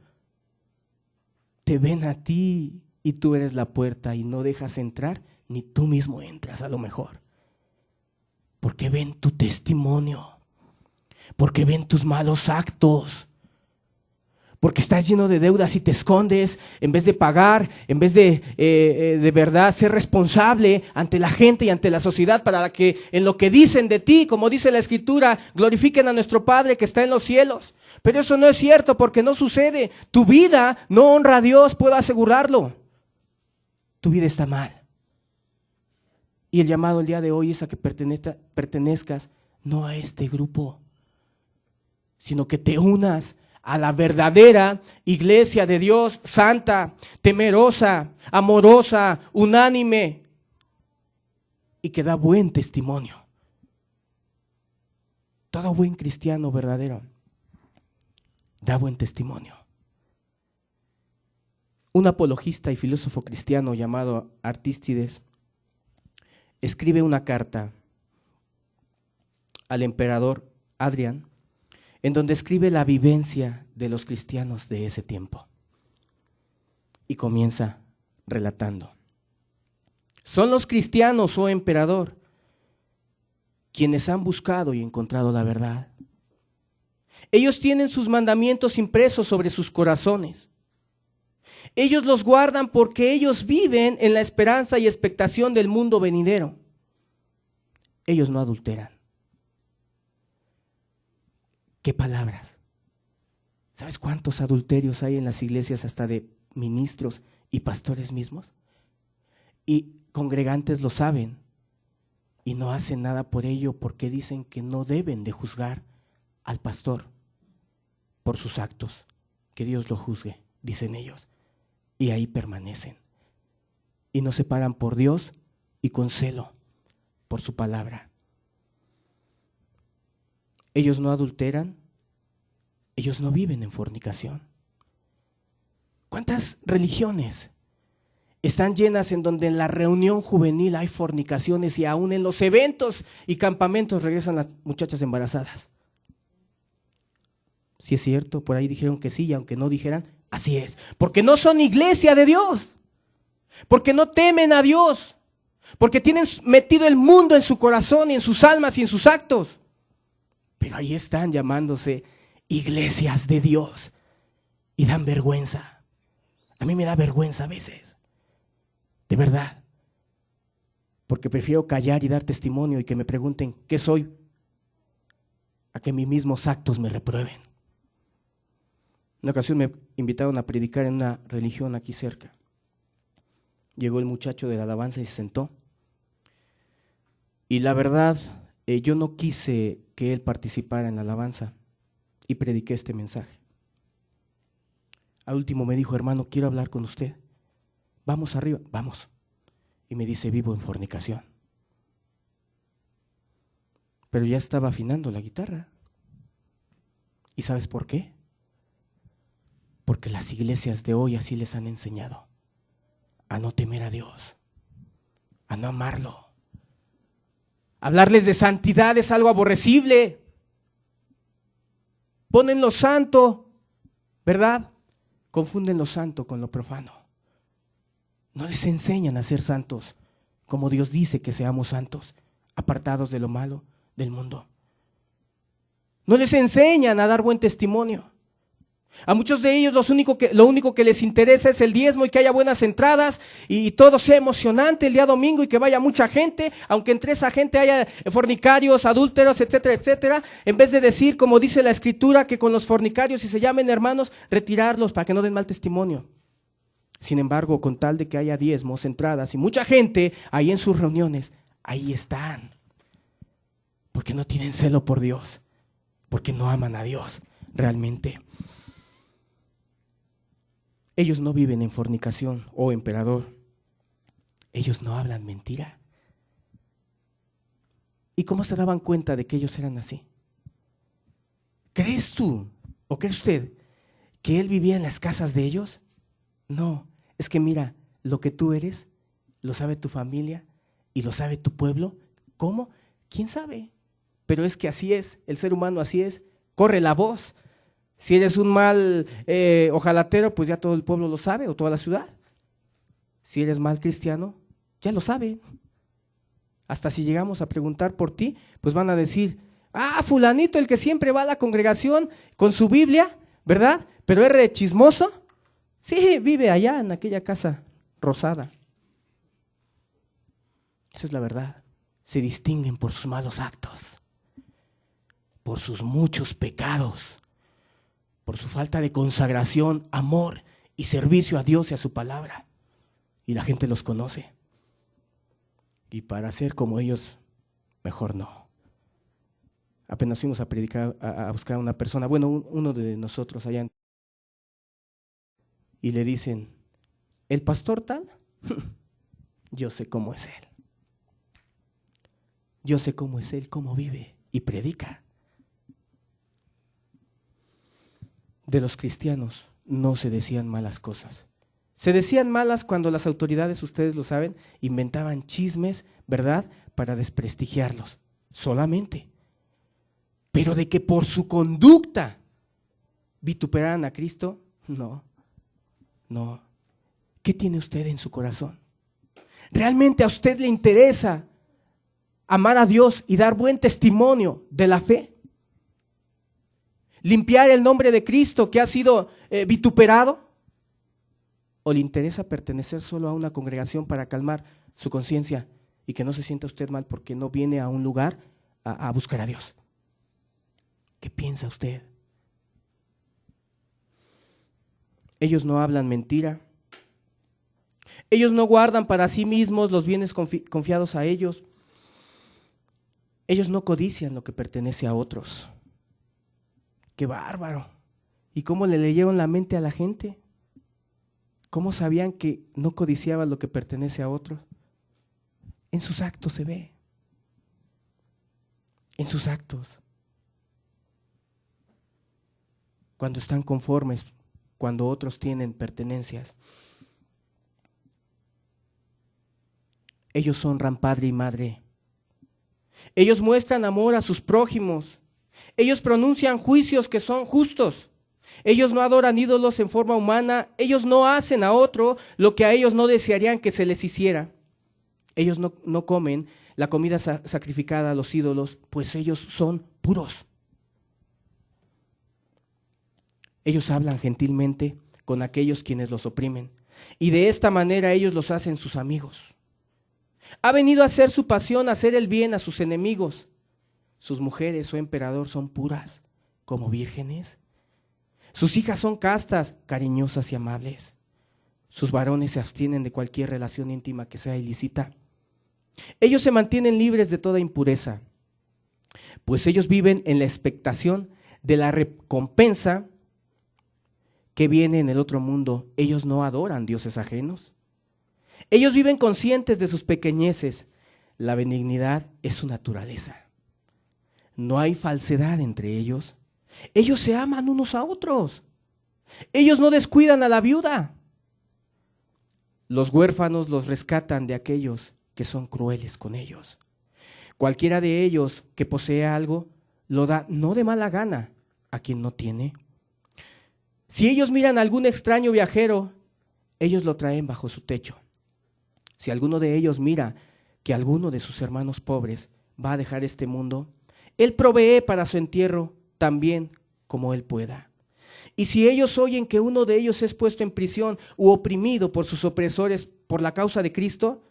Te ven a ti y tú eres la puerta y no dejas entrar, ni tú mismo entras a lo mejor. Porque ven tu testimonio, porque ven tus malos actos, porque estás lleno de deudas y te escondes en vez de pagar, en vez de verdad ser responsable ante la gente y ante la sociedad para que en lo que dicen de ti, como dice la Escritura, glorifiquen a nuestro Padre que está en los cielos. Pero eso no es cierto porque no sucede. Tu vida no honra a Dios, puedo asegurarlo. Tu vida está mal. Y el llamado el día de hoy es a que pertenezcas no a este grupo, sino que te unas a la verdadera iglesia de Dios, santa, temerosa, amorosa, unánime y que da buen testimonio. Todo buen cristiano verdadero da buen testimonio. Un apologista y filósofo cristiano llamado Artístides escribe una carta al emperador Adrián, en donde escribe la vivencia de los cristianos de ese tiempo. Y comienza relatando. Son los cristianos, oh emperador, quienes han buscado y encontrado la verdad. Ellos tienen sus mandamientos impresos sobre sus corazones. Ellos los guardan porque ellos viven en la esperanza y expectación del mundo venidero. Ellos no adulteran. ¿Qué palabras? ¿Sabes cuántos adulterios hay en las iglesias hasta de ministros y pastores mismos? Y congregantes lo saben y no hacen nada por ello porque dicen que no deben de juzgar al pastor por sus actos, que Dios lo juzgue, dicen ellos. Y ahí permanecen. Y no se paran por Dios y con celo por su palabra. Ellos no adulteran, ellos no viven en fornicación. ¿Cuántas religiones están llenas en donde en la reunión juvenil hay fornicaciones y aún en los eventos y campamentos regresan las muchachas embarazadas? Sí es cierto, por ahí dijeron que sí y aunque no dijeran, así es, porque no son iglesia de Dios, porque no temen a Dios, porque tienen metido el mundo en su corazón y en sus almas y en sus actos. Pero ahí están llamándose iglesias de Dios y dan vergüenza. A mí me da vergüenza a veces, de verdad, porque prefiero callar y dar testimonio y que me pregunten qué soy, a que mis mismos actos me reprueben. Una ocasión me invitaron a predicar en una religión aquí cerca. Llegó el muchacho de la alabanza y se sentó. Y la verdad, yo no quise que él participara en la alabanza y prediqué este mensaje. Al último me dijo, hermano, quiero hablar con usted. Vamos arriba, vamos. Y me dice, vivo en fornicación. Pero ya estaba afinando la guitarra. ¿Y sabes por qué? Porque las iglesias de hoy así les han enseñado a no temer a Dios, a no amarlo. Hablarles de santidad es algo aborrecible. Ponen lo santo, ¿verdad? Confunden lo santo con lo profano. No les enseñan a ser santos, como Dios dice que seamos santos, apartados de lo malo del mundo. No les enseñan a dar buen testimonio. A muchos de ellos lo único que les interesa es el diezmo y que haya buenas entradas y todo sea emocionante el día domingo y que vaya mucha gente, aunque entre esa gente haya fornicarios, adúlteros, etcétera, etcétera, en vez de decir, como dice la Escritura, que con los fornicarios, si se llamen hermanos, retirarlos para que no den mal testimonio. Sin embargo, con tal de que haya diezmos, entradas y mucha gente ahí en sus reuniones, ahí están, porque no tienen celo por Dios, porque no aman a Dios realmente. Ellos no viven en fornicación, oh emperador. Ellos no hablan mentira. ¿Y cómo se daban cuenta de que ellos eran así? ¿Crees tú o cree usted que él vivía en las casas de ellos? No, es que mira, lo que tú eres, lo sabe tu familia y lo sabe tu pueblo. ¿Cómo? ¿Quién sabe? Pero es que así es, el ser humano así es, corre la voz. Si eres un mal ojalatero, pues ya todo el pueblo lo sabe o toda la ciudad. Si eres mal cristiano, ya lo sabe. Hasta si llegamos a preguntar por ti, pues van a decir, fulanito, el que siempre va a la congregación con su Biblia, ¿verdad? Pero es re chismoso. Sí, vive allá en aquella casa rosada. Esa es la verdad. Se distinguen por sus malos actos, por sus muchos pecados, por su falta de consagración, amor y servicio a Dios y a su palabra. Y la gente los conoce. Y para ser como ellos, mejor no. Apenas fuimos a predicar, a buscar a una persona, bueno, uno de nosotros allá, y le dicen, ¿el pastor tal? Yo sé cómo es él. Yo sé cómo es él, cómo vive y predica. De los cristianos no se decían malas cosas. Se decían malas cuando las autoridades, ustedes lo saben, inventaban chismes, ¿verdad?, para desprestigiarlos, solamente. Pero de que por su conducta vituperaran a Cristo, no. ¿Qué tiene usted en su corazón? ¿Realmente a usted le interesa amar a Dios y dar buen testimonio de la fe? ¿Limpiar el nombre de Cristo que ha sido vituperado? ¿O le interesa pertenecer solo a una congregación para calmar su conciencia y que no se sienta usted mal porque no viene a un lugar a buscar a Dios? ¿Qué piensa usted? Ellos no hablan mentira. Ellos no guardan para sí mismos los bienes confiados a ellos. Ellos no codician lo que pertenece a otros. ¡Qué bárbaro! ¿Y cómo le leyeron la mente a la gente? ¿Cómo sabían que no codiciaba lo que pertenece a otros? En sus actos se ve. En sus actos. Cuando están conformes, cuando otros tienen pertenencias. Ellos honran padre y madre. Ellos muestran amor a sus prójimos. Ellos pronuncian juicios que son justos. Ellos no adoran ídolos en forma humana. Ellos no hacen a otro lo que a ellos no desearían que se les hiciera. Ellos no comen la comida sacrificada a los ídolos, pues ellos son puros. Ellos hablan gentilmente con aquellos quienes los oprimen, y de esta manera ellos los hacen sus amigos. Ha venido a ser su pasión hacer el bien a sus enemigos. Sus mujeres, oh emperador, son puras, como vírgenes. Sus hijas son castas, cariñosas y amables. Sus varones se abstienen de cualquier relación íntima que sea ilícita. Ellos se mantienen libres de toda impureza, pues ellos viven en la expectación de la recompensa que viene en el otro mundo. Ellos no adoran dioses ajenos. Ellos viven conscientes de sus pequeñeces. La benignidad es su naturaleza. No hay falsedad entre ellos. Ellos se aman unos a otros. Ellos no descuidan a la viuda. Los huérfanos los rescatan de aquellos que son crueles con ellos. Cualquiera de ellos que posee algo, lo da no de mala gana a quien no tiene. Si ellos miran a algún extraño viajero, ellos lo traen bajo su techo. Si alguno de ellos mira que alguno de sus hermanos pobres va a dejar este mundo, él provee para su entierro también como él pueda. Y si ellos oyen que uno de ellos es puesto en prisión u oprimido por sus opresores por la causa de Cristo,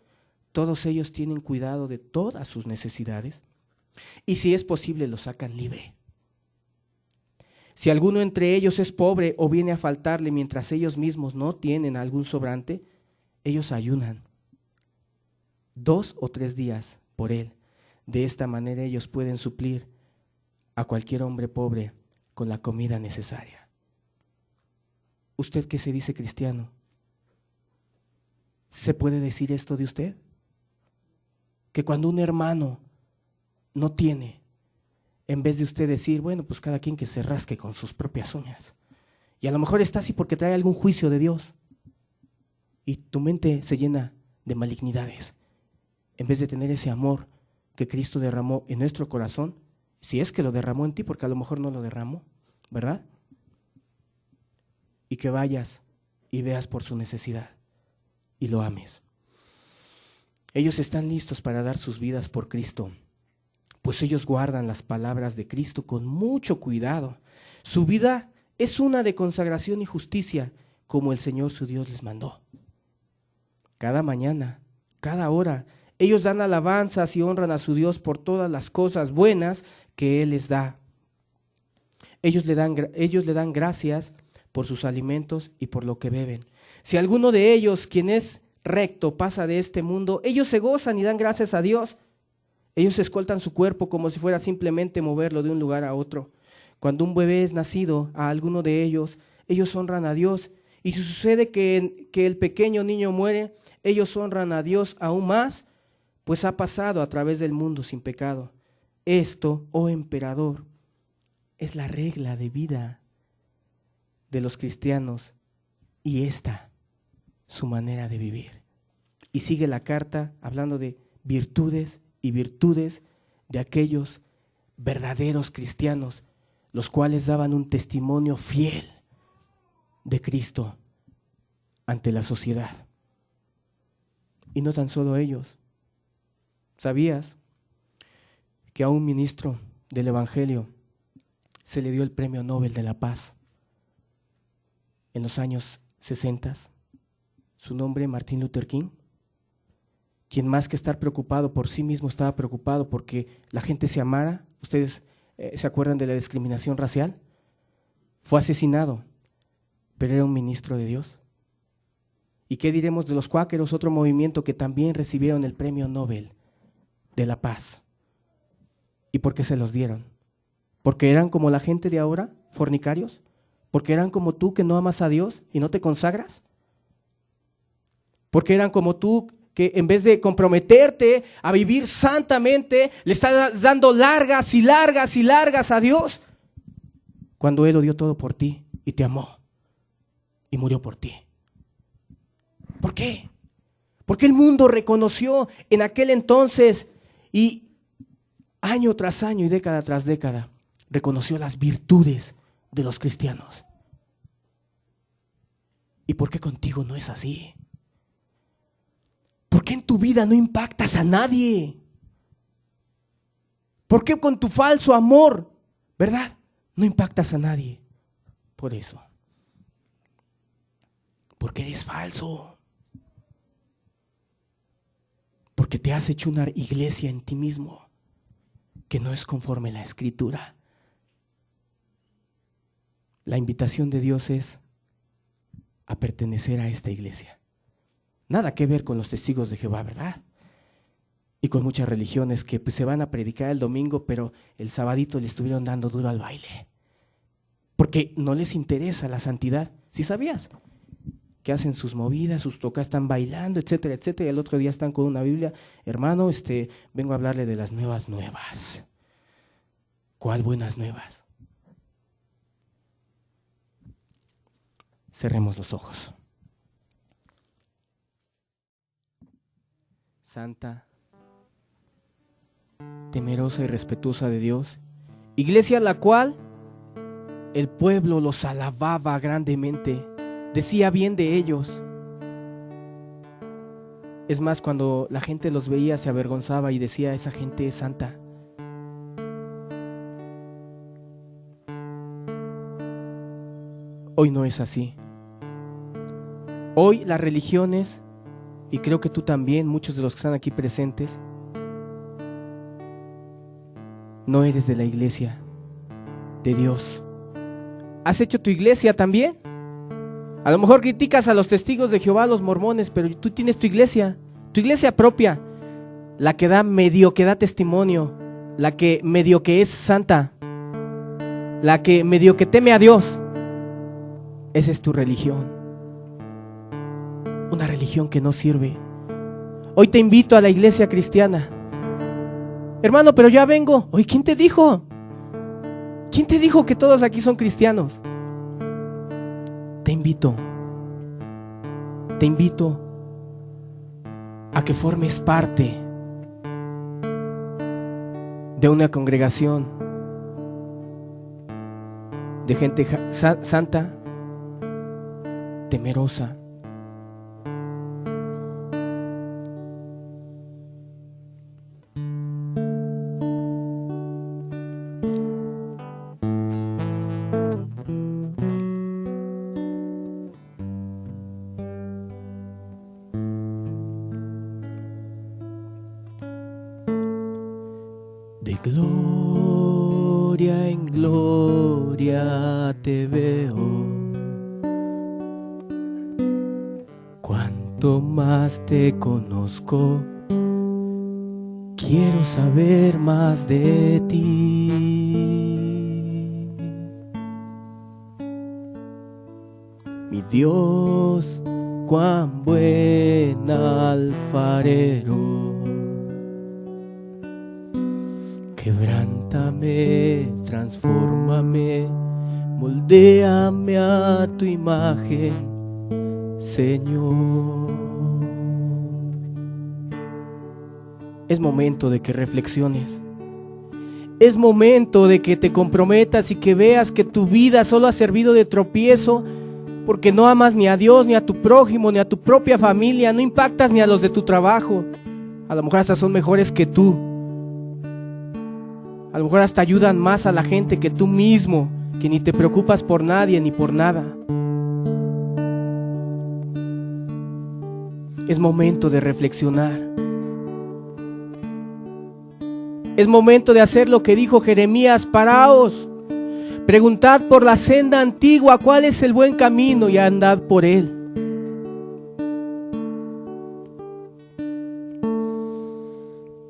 todos ellos tienen cuidado de todas sus necesidades y si es posible lo sacan libre. Si alguno entre ellos es pobre o viene a faltarle mientras ellos mismos no tienen algún sobrante, ellos ayunan 2 o 3 días por él. De esta manera ellos pueden suplir a cualquier hombre pobre con la comida necesaria. ¿Usted que se dice cristiano? ¿Se puede decir esto de usted? Que cuando un hermano no tiene, en vez de usted decir, bueno, pues cada quien que se rasque con sus propias uñas. Y a lo mejor está así porque trae algún juicio de Dios. Y tu mente se llena de malignidades. En vez de tener ese amor que Cristo derramó en nuestro corazón, si es que lo derramó en ti, porque a lo mejor no lo derramó, ¿verdad? Y que vayas y veas por su necesidad y lo ames. Ellos están listos para dar sus vidas por Cristo, pues ellos guardan las palabras de Cristo con mucho cuidado. Su vida es una de consagración y justicia, como el Señor su Dios les mandó. Cada mañana, cada hora, ellos dan alabanzas y honran a su Dios por todas las cosas buenas que Él les da. Ellos le dan gracias por sus alimentos y por lo que beben. Si alguno de ellos, quien es recto, pasa de este mundo, ellos se gozan y dan gracias a Dios. Ellos escoltan su cuerpo como si fuera simplemente moverlo de un lugar a otro. Cuando un bebé es nacido a alguno de ellos, ellos honran a Dios. Y si sucede que el pequeño niño muere, ellos honran a Dios aún más, pues ha pasado a través del mundo sin pecado. Esto, oh emperador, es la regla de vida de los cristianos y esta, su manera de vivir. Y sigue la carta hablando de virtudes y virtudes de aquellos verdaderos cristianos, los cuales daban un testimonio fiel de Cristo ante la sociedad. Y no tan solo ellos. ¿Sabías que a un ministro del Evangelio se le dio el Premio Nobel de la Paz en los años 60? Su nombre, Martin Luther King, quien más que estar preocupado por sí mismo estaba preocupado porque la gente se amara. ¿Ustedes se acuerdan de la discriminación racial? Fue asesinado, pero era un ministro de Dios. ¿Y qué diremos de los cuáqueros, otro movimiento que también recibieron el Premio Nobel de la Paz? ¿Y por qué se los dieron? ¿Porque eran como la gente de ahora, fornicarios? ¿Porque eran como tú que no amas a Dios y no te consagras? ¿Porque eran como tú que en vez de comprometerte a vivir santamente, le estás dando largas y largas y largas a Dios, cuando Él lo dio todo por ti y te amó y murió por ti? ¿Por qué? Porque el mundo reconoció en aquel entonces y año tras año y década tras década reconoció las virtudes de los cristianos. ¿Y por qué contigo no es así? ¿Por qué en tu vida no impactas a nadie? ¿Por qué con tu falso amor, verdad, no impactas a nadie? Por eso. Porque eres falso. Porque te has hecho una iglesia en ti mismo que no es conforme a la Escritura. La invitación de Dios es a pertenecer a esta iglesia. Nada que ver con los testigos de Jehová, ¿verdad? Y con muchas religiones que pues, se van a predicar el domingo, pero el sabadito le estuvieron dando duro al baile. Porque no les interesa la santidad. ¿Sí sabías? Que hacen sus movidas, sus tocas, están bailando, etcétera, etcétera, y el otro día están con una Biblia. Hermano, vengo a hablarle de las nuevas. ¿Cuál buenas nuevas? Cerremos los ojos. Santa, temerosa y respetuosa de Dios, iglesia a la cual el pueblo los alababa grandemente, decía bien de ellos. Es más, cuando la gente los veía se avergonzaba y decía, esa gente es santa. Hoy no es así. Hoy las religiones, y creo que tú también, muchos de los que están aquí presentes, no eres de la iglesia de Dios. ¿Has hecho tu iglesia también? A lo mejor criticas a los testigos de Jehová, a los mormones, pero tú tienes tu iglesia propia, la que da medio que da testimonio, la que medio que es santa, la que medio que teme a Dios. Esa es tu religión. Una religión que no sirve. Hoy te invito a la iglesia cristiana. Hermano, pero ya vengo. Oye, ¿quién te dijo? ¿Quién te dijo que todos aquí son cristianos? Te invito a que formes parte de una congregación de gente santa, temerosa. De gloria en gloria te veo, cuanto más te conozco, quiero saber más de ti. Mi Dios, cuán buen alfarero, quebrántame, transfórmame, moldéame a tu imagen, Señor. Es momento de que reflexiones. Es momento de que te comprometas y que veas que tu vida solo ha servido de tropiezo porque no amas ni a Dios, ni a tu prójimo, ni a tu propia familia, no impactas ni a los de tu trabajo. A lo mejor hasta son mejores que tú. A lo mejor hasta ayudan más a la gente que tú mismo, que ni te preocupas por nadie ni por nada. Es momento de reflexionar. Es momento de hacer lo que dijo Jeremías: paraos, preguntad por la senda antigua cuál es el buen camino y andad por él.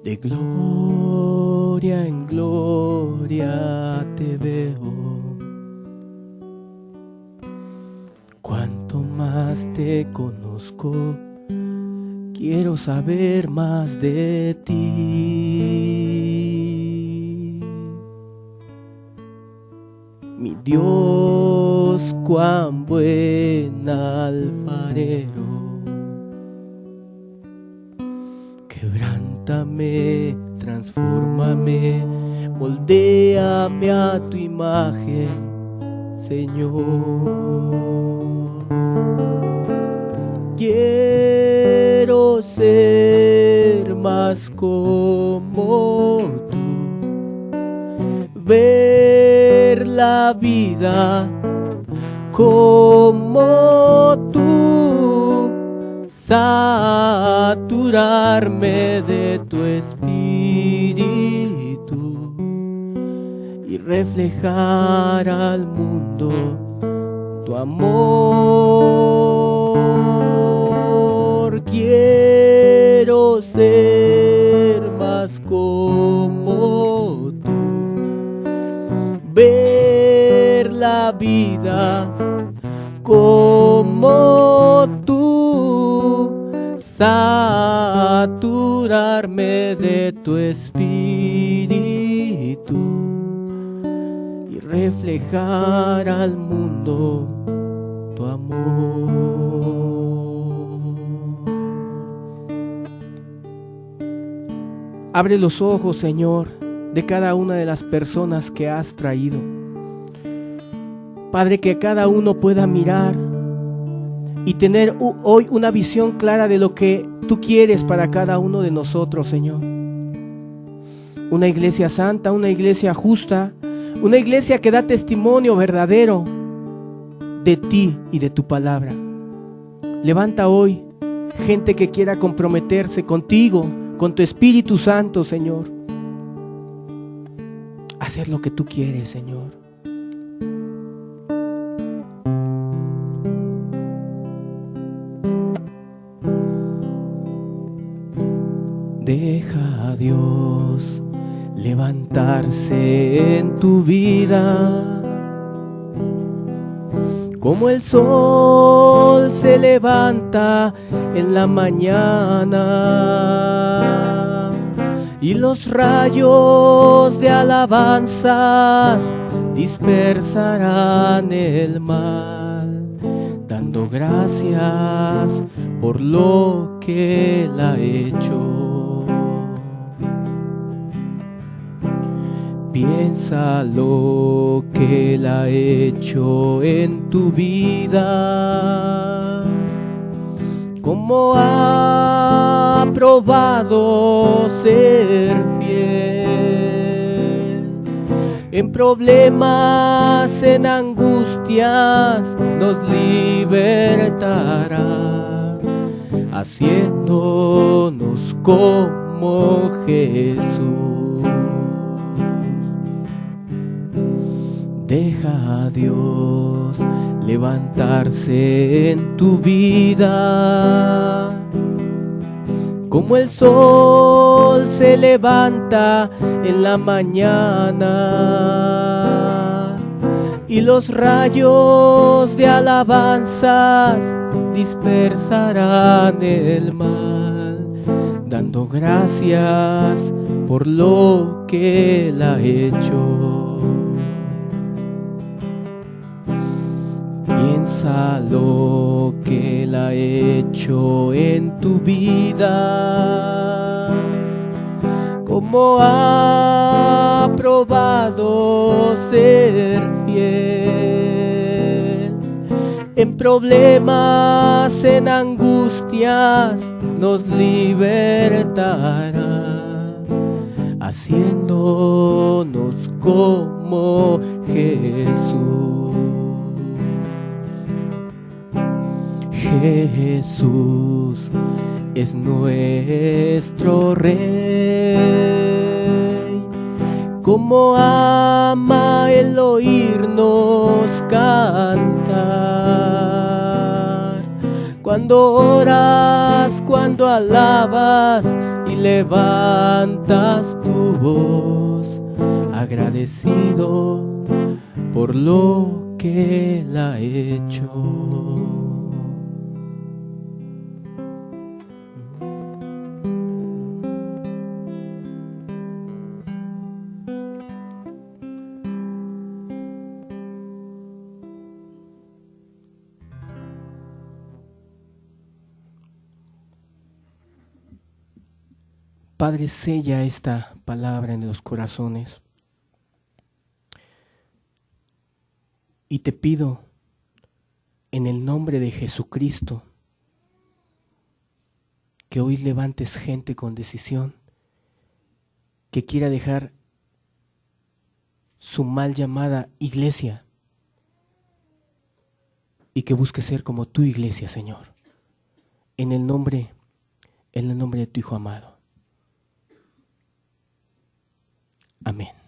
De gloria en gloria te veo, cuanto más te conozco, quiero saber más de ti. Mi Dios, cuán buen alfarero, quebrántame, transfórmame, moldéame a tu imagen, Señor. Quiero ser más como tú, ver la vida como tú, saturarme de tu espíritu y reflejar al mundo tu amor. Quiero ser más como tú, ver la vida como tú, saturarme de tu espíritu y reflejar al mundo tu amor. Abre los ojos, Señor, de cada una de las personas que has traído. Padre, que cada uno pueda mirar y tener hoy una visión clara de lo que tú quieres para cada uno de nosotros, Señor. Una iglesia santa, una iglesia justa, una iglesia que da testimonio verdadero de ti y de tu palabra. Levanta hoy gente que quiera comprometerse contigo, con tu Espíritu Santo, Señor. Hacer lo que tú quieres, Señor. Deja a Dios levantarse en tu vida, como el sol se levanta en la mañana. y los rayos de alabanzas dispersarán el mal, dando gracias por lo que Él ha hecho. Piensa lo que Él ha hecho en tu vida, cómo ha probado ser fiel. En problemas, en angustias, nos libertará, haciéndonos como Jesús. Deja a Dios levantarse en tu vida, como el sol se levanta en la mañana, y los rayos de alabanzas dispersarán el mal, dando gracias por lo que Él ha hecho. Piensa lo que Él ha hecho en tu vida, cómo ha probado ser fiel. En problemas, en angustias, nos libertará, haciéndonos como Jesús. Jesús es nuestro Rey, como ama el oírnos cantar. Cuando oras, cuando alabas y levantas tu voz, agradecido por lo que Él ha hecho. Padre, sella esta palabra en los corazones. Y te pido, en el nombre de Jesucristo, que hoy levantes gente con decisión, que quiera dejar su mal llamada iglesia y que busque ser como tu iglesia, Señor. En el nombre de tu Hijo amado. Amén.